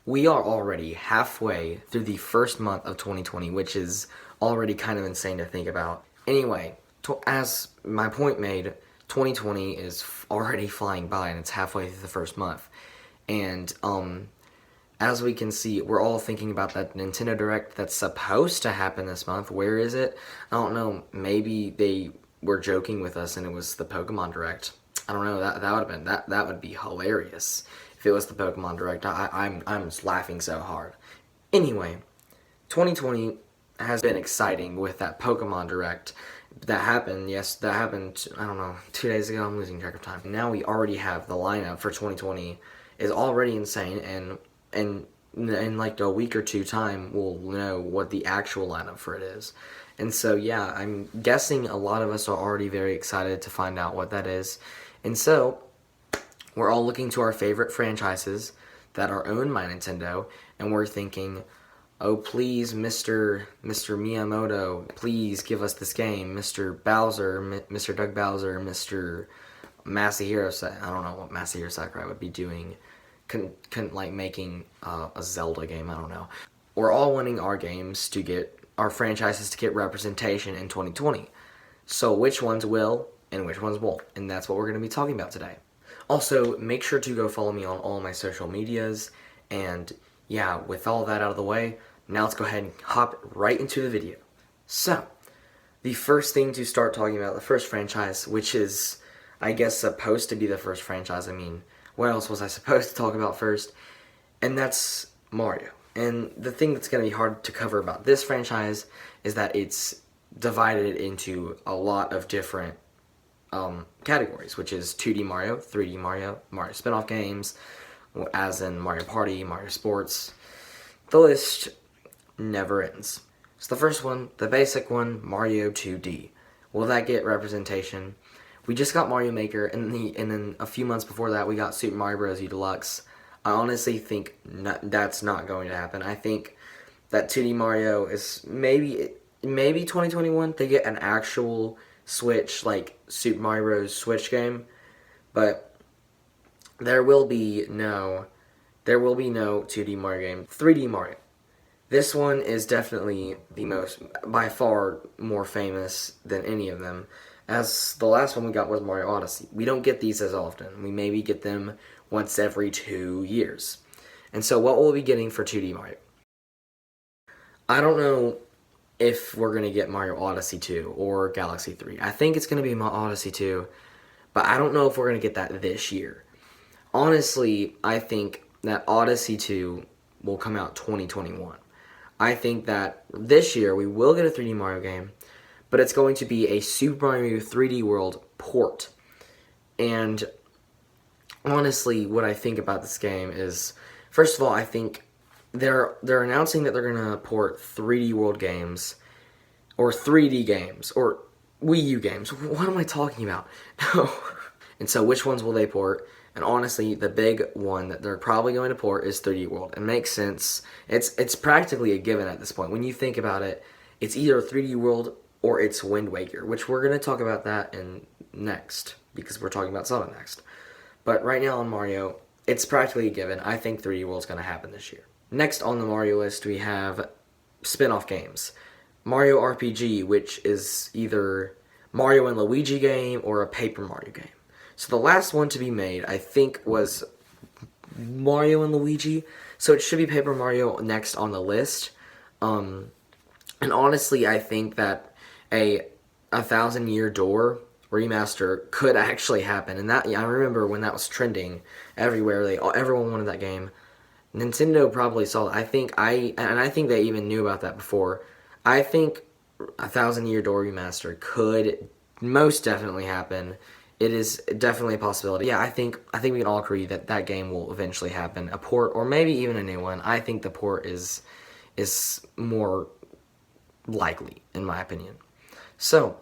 We are already halfway through the first month of 2020, which is already kind of insane to think about. Anyway, as my point made, 2020 is already flying by and it's halfway through the first month. And as we can see, we're all thinking about that Nintendo Direct that's supposed to happen this month. Where is it? I don't know. Maybe they were joking with us and it was the Pokemon Direct. I don't know. That would have been that would be hilarious if it was the Pokemon Direct. I'm just laughing so hard. Anyway, 2020 has been exciting with that Pokemon Direct that happened. Yes, that happened. I don't know, 2 days ago. I'm losing track of time. Now we already have the lineup for 2020 is already insane, and in like a week or two time, we'll know what the actual lineup for it is. And so, yeah, I'm guessing a lot of us are already very excited to find out what that is. And so, we're all looking to our favorite franchises that are owned by Nintendo, and we're thinking, oh, please, Mr. Miyamoto, please give us this game. Mr. Bowser, Mr. Doug Bowser, Mr. Masahiro, I don't know what Masahiro Sakurai would be doing, like making a Zelda game, I don't know. We're all wanting our games to get, our franchises to get representation in 2020. So which ones will and which ones won't? And that's what we're going to be talking about today. Also, make sure to go follow me on all my social medias. And yeah, with all that out of the way, now let's go ahead and hop right into the video. So, the first thing to start talking about, the first franchise, which is, I guess, supposed to be the first franchise. I mean, what else was I supposed to talk about first? And that's Mario. And the thing that's going to be hard to cover about this franchise is that it's divided into a lot of different categories, which is 2D Mario, 3D Mario, Mario spin-off games, as in Mario Party, Mario Sports. The list never ends. So the first one, the basic one, Mario 2D. Will that get representation? We just got Mario Maker, and then a few months before that, we got Super Mario Bros. U Deluxe. I honestly think that's not going to happen. I think that 2D Mario is maybe 2021 they get an actual Switch, like Super Mario Bros. Switch game, but there will be no 2D Mario game. 3D Mario. This one is definitely the most, by far, more famous than any of them, as the last one we got was Mario Odyssey. We don't get these as often. We maybe get them once every 2 years. And so what will we be getting for 2D Mario? I don't know if we're going to get Mario Odyssey 2 or Galaxy 3. I think it's going to be Odyssey 2, but I don't know if we're going to get that this year. Honestly, I think that Odyssey 2 will come out 2021. I think that this year we will get a 3D Mario game, but it's going to be a Super Mario 3D World port. And honestly, what I think about this game is, first of all, I think they're announcing that they're going to port 3D World games, or 3D games, or Wii U games. What am I talking about? No. And so which ones will they port? And honestly, the big one that they're probably going to port is 3D World. It makes sense. It's practically a given at this point. When you think about it, it's either 3D World or it's Wind Waker, which we're going to talk about that in next, because we're talking about Zelda next. But right now on Mario, it's practically a given. I think 3D World's going to happen this year. Next on the Mario list, we have spin-off games. Mario RPG, which is either Mario and Luigi game or a Paper Mario game. So the last one to be made, I think, was Mario and Luigi. So it should be Paper Mario next on the list. And honestly, I think that a 1,000 Year Door remaster could actually happen. And that, I remember when that was trending everywhere. Everyone wanted that game. Nintendo probably saw it. I think they even knew about that before. I think a 1,000 Year Door remaster could most definitely happen. It is definitely a possibility. Yeah, I think we can all agree that that game will eventually happen. A port, or maybe even a new one. I think the port is more likely, in my opinion. So,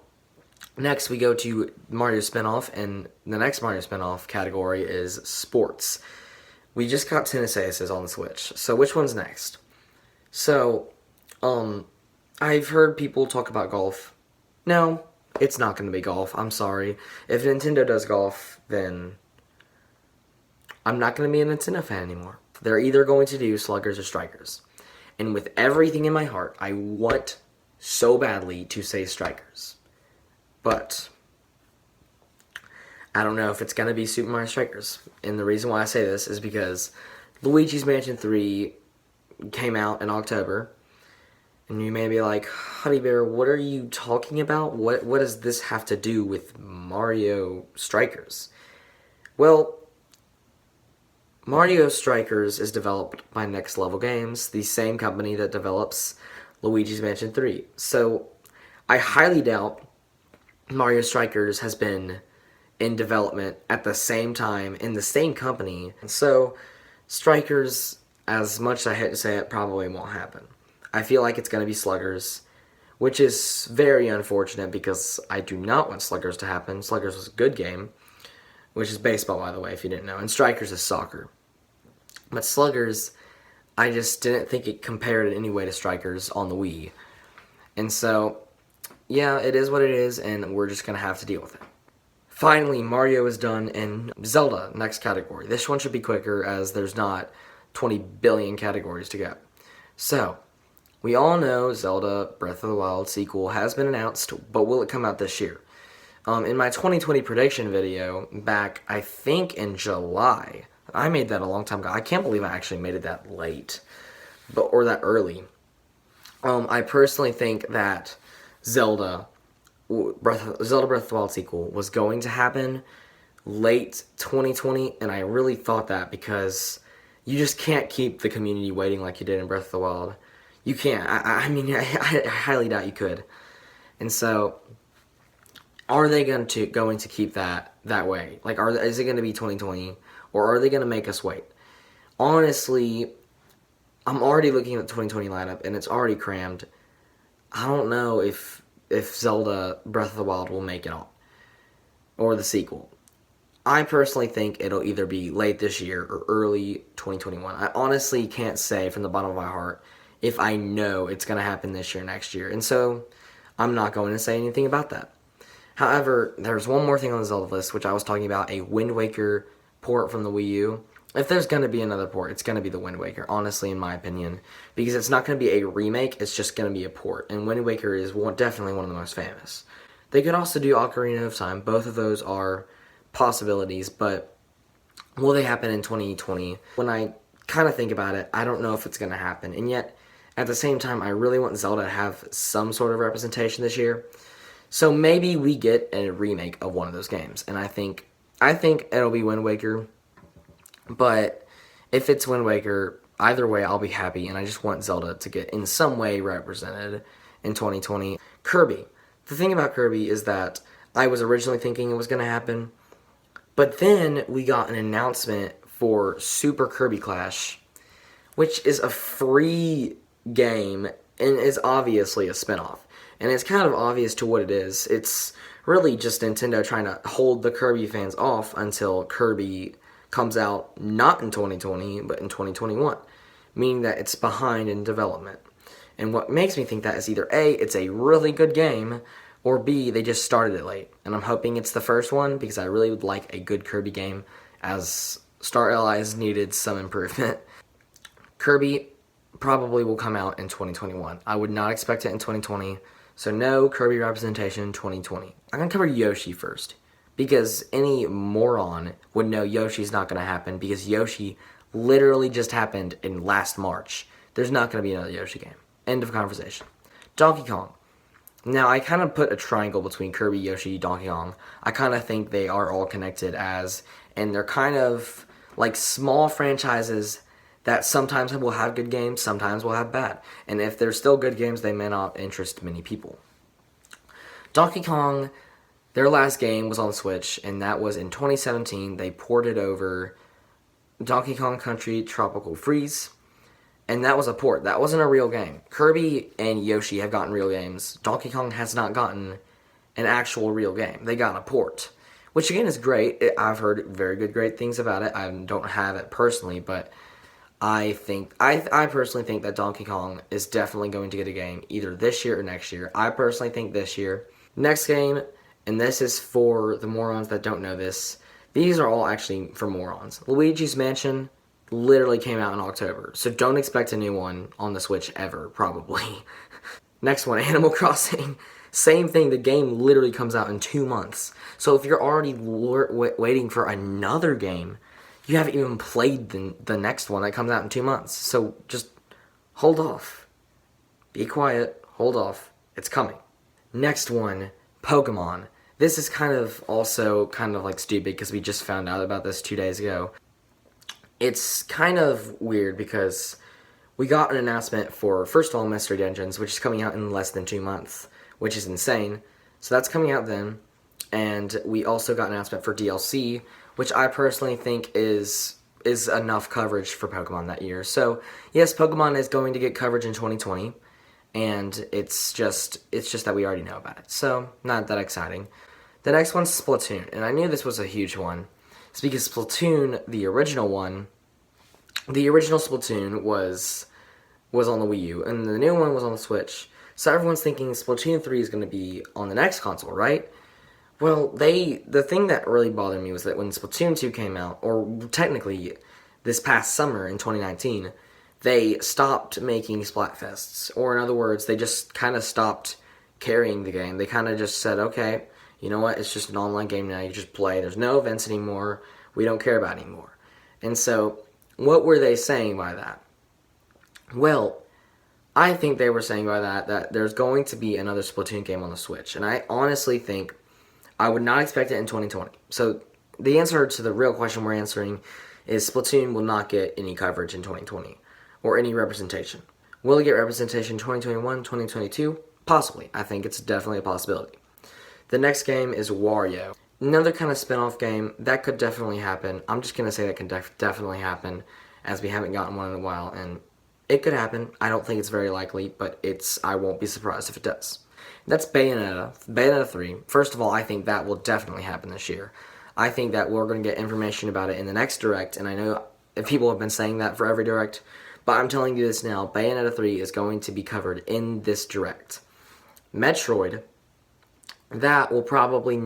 next we go to Mario spinoff, and the next Mario spinoff category is sports. We just got tennis aces on the Switch, so which one's next? So, I've heard people talk about golf. No, it's not going to be golf. I'm sorry. If Nintendo does golf, then I'm not going to be a Nintendo fan anymore. They're either going to do Sluggers or Strikers. And with everything in my heart, I want so badly to say Strikers. But I don't know if it's going to be Super Mario Strikers. And the reason why I say this is because Luigi's Mansion 3 came out in October. And you may be like, Huddybear, what are you talking about? What does this have to do with Mario Strikers? Well, Mario Strikers is developed by Next Level Games, the same company that develops Luigi's Mansion 3. So I highly doubt Mario Strikers has been in development at the same time in the same company. And so Strikers, as much as I hate to say it, probably won't happen. I feel like it's going to be Sluggers, which is very unfortunate because I do not want Sluggers to happen. Sluggers was a good game, which is baseball, by the way, if you didn't know, and Strikers is soccer. But Sluggers, I just didn't think it compared in any way to Strikers on the Wii. And so, yeah, it is what it is, and we're just going to have to deal with it. Finally, Mario is done, and Zelda, next category. This one should be quicker as there's not 20 billion categories to go. So, we all know Zelda Breath of the Wild sequel has been announced, but will it come out this year? In my 2020 prediction video, back, I think, in July, I made that a long time ago. I can't believe I actually made it that late, or that early. I personally think that Zelda Breath of the Wild sequel was going to happen late 2020, and I really thought that because you just can't keep the community waiting like you did in Breath of the Wild. You can't. I mean, I highly doubt you could. And so, are they going to keep that way? Like, is it going to be 2020, or are they going to make us wait? Honestly, I'm already looking at the 2020 lineup, and it's already crammed. I don't know if Zelda Breath of the Wild will make it on, or the sequel. I personally think it'll either be late this year or early 2021. I honestly can't say from the bottom of my heart if I know it's going to happen this year or next year. And so, I'm not going to say anything about that. However, there's one more thing on the Zelda list, which I was talking about, a Wind Waker port from the Wii U. If there's going to be another port, it's going to be the Wind Waker, honestly, in my opinion. Because it's not going to be a remake, it's just going to be a port. And Wind Waker is definitely one of the most famous. They could also do Ocarina of Time. Both of those are possibilities, but will they happen in 2020? When I kind of think about it, I don't know if it's going to happen. And yet, at the same time, I really want Zelda to have some sort of representation this year. So maybe we get a remake of one of those games. And I think it'll be Wind Waker. But if it's Wind Waker, either way, I'll be happy. And I just want Zelda to get in some way represented in 2020. Kirby. The thing about Kirby is that I was originally thinking it was going to happen. But then we got an announcement for Super Kirby Clash, which is a free game and is obviously a spinoff. And it's kind of obvious to what it is. It's really just Nintendo trying to hold the Kirby fans off until Kirby comes out not in 2020, but in 2021. Meaning that it's behind in development. And what makes me think that is either A, it's a really good game, or B, they just started it late. And I'm hoping it's the first one, because I really would like a good Kirby game, as Star Allies needed some improvement. Kirby probably will come out in 2021. I would not expect it in 2020, so no Kirby representation in 2020. I'm going to cover Yoshi first, because any moron would know Yoshi's not going to happen, because Yoshi literally just happened in last March. There's not going to be another Yoshi game. End of conversation. Donkey Kong. Now, I kind of put a triangle between Kirby, Yoshi, Donkey Kong. I kind of think they are all connected and they're kind of like small franchises that sometimes will have good games, sometimes will have bad. And if they're still good games, they may not interest many people. Donkey Kong, their last game was on the Switch, and that was in 2017. They ported over Donkey Kong Country Tropical Freeze, and that was a port. That wasn't a real game. Kirby and Yoshi have gotten real games. Donkey Kong has not gotten an actual real game. They got a port, which again is great. I've heard great things about it. I don't have it personally, but I personally think that Donkey Kong is definitely going to get a game either this year or next year. I personally think this year. Next game, and this is for the morons that don't know this. These are all actually for morons. Luigi's Mansion literally came out in October. So don't expect a new one on the Switch ever, probably. Next one, Animal Crossing. Same thing, the game literally comes out in 2 months. So if you're already waiting for another game, you haven't even played the next one that comes out in 2 months. So just hold off. Be quiet, hold off. It's coming. Next one, Pokemon. This is kind of like stupid because we just found out about this 2 days ago. It's kind of weird because we got an announcement for, first of all, Mystery Dungeons, which is coming out in less than 2 months, which is insane. So that's coming out then. And we also got an announcement for DLC, which I personally think is enough coverage for Pokemon that year. So yes, Pokemon is going to get coverage in 2020, and it's just that we already know about it. So not that exciting. The next one's Splatoon, and I knew this was a huge one. It's because Splatoon, the original Splatoon was on the Wii U, and the new one was on the Switch. So everyone's thinking Splatoon 3 is going to be on the next console, right? Well, the thing that really bothered me was that when Splatoon 2 came out, or technically this past summer in 2019, they stopped making Splatfests. Or in other words, they just kind of stopped carrying the game. They kind of just said, okay, you know what, it's just an online game now, you just play, there's no events anymore, we don't care about it anymore. And so, what were they saying by that? Well, I think they were saying by that there's going to be another Splatoon game on the Switch, and I honestly think I would not expect it in 2020. So, the answer to the real question we're answering is Splatoon will not get any coverage in 2020, or any representation. Will it get representation in 2021, 2022? Possibly. I think it's definitely a possibility. The next game is Wario. Another kind of spin-off game. That could definitely happen. I'm just going to say that can definitely happen, as we haven't gotten one in a while, and it could happen. I don't think it's very likely, but I won't be surprised if it does. That's Bayonetta 3. First of all, I think that will definitely happen this year. I think that we're going to get information about it in the next Direct, and I know people have been saying that for every Direct, but I'm telling you this now, Bayonetta 3 is going to be covered in this Direct. Metroid, that will probably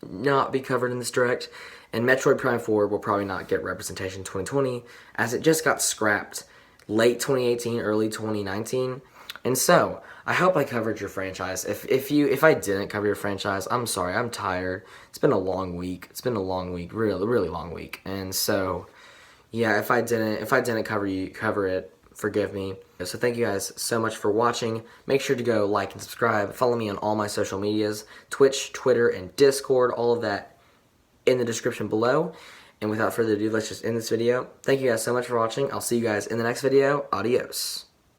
not be covered in this Direct, and Metroid Prime 4 will probably not get representation in 2020, as it just got scrapped late 2018, early 2019. And so, I hope I covered your franchise. If I didn't cover your franchise, I'm sorry, I'm tired. It's been a long week. Really, really long week. And so, yeah, if I didn't cover it, forgive me. So thank you guys so much for watching. Make sure to go like and subscribe. Follow me on all my social medias, Twitch, Twitter, and Discord. All of that in the description below. And without further ado, let's just end this video. Thank you guys so much for watching. I'll see you guys in the next video. Adios.